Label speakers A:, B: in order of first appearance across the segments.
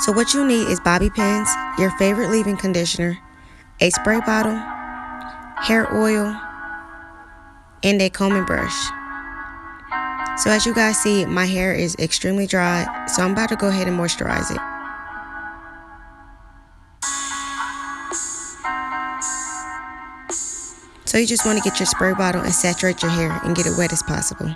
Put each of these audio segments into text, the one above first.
A: So what you need is bobby pins, your favorite leave-in conditioner, a spray bottle, hair oil, and a comb and brush. So as you guys see, my hair is extremely dry, so I'm about to go ahead and moisturize it. So you just want to get your spray bottle and saturate your hair and get it wet as possible.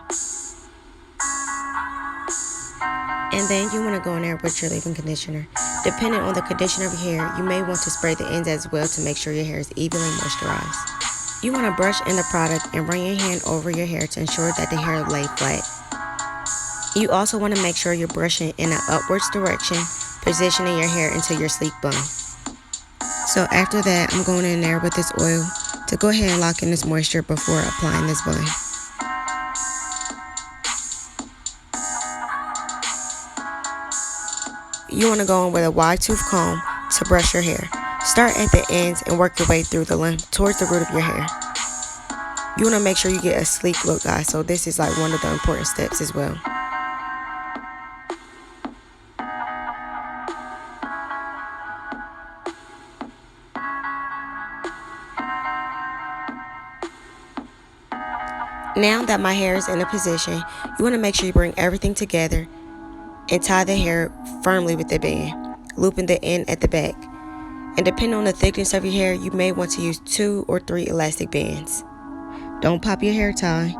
A: And then you want to go in there with your leave-in conditioner. Depending on the condition of your hair, you may want to spray the ends as well to make sure your hair is evenly moisturized. You want to brush in the product and run your hand over your hair to ensure that the hair lay flat. You also want to make sure you're brushing in an upwards direction, positioning your hair into your sleek bun. So after that, I'm going in there with this oil to go ahead and lock in this moisture before applying this bun. You want to go in with a wide tooth comb to brush your hair. Start at the ends and work your way through the length towards the root of your hair. You want to make sure you get a sleek look, guys, so this is like one of the important steps as well. Now that my hair is in a position, you want to make sure you bring everything together and tie the hair firmly with the band, looping the end at the back. And depending on the thickness of your hair, you may want to use 2 or 3 elastic bands. Don't pop your hair tie.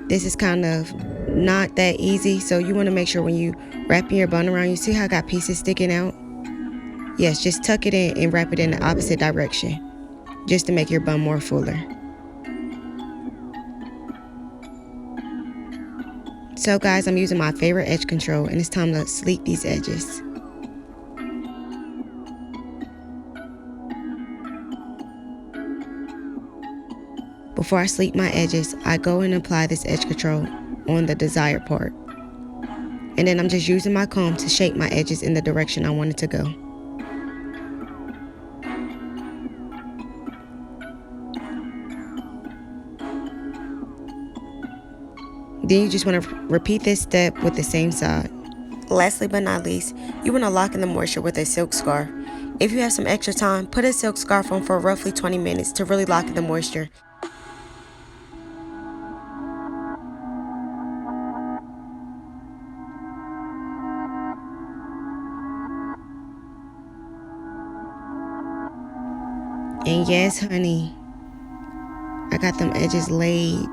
A: This is kind of not that easy, so you want to make sure when you wrapping your bun around, you see how I got pieces sticking out? Yes, just tuck it in and wrap it in the opposite direction, just to make your bun more fuller. So guys, I'm using my favorite edge control, and it's time to sleek these edges. Before I sleek my edges, I go and apply this edge control on the desired part. And then I'm just using my comb to shape my edges in the direction I want it to go. Then you just want to repeat this step with the same side. Lastly but not least, you want to lock in the moisture with a silk scarf. If you have some extra time, put a silk scarf on for roughly 20 minutes to really lock in the moisture. And yes, honey, I got them edges laid.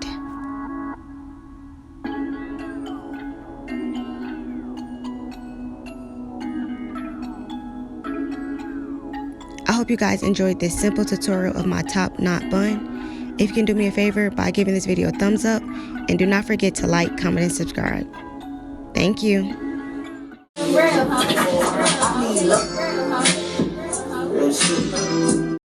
A: I hope you guys enjoyed this simple tutorial of my top knot bun. If you can do me a favor by giving this video a thumbs up, and do not forget to like, comment, and subscribe. Thank you. Real shit.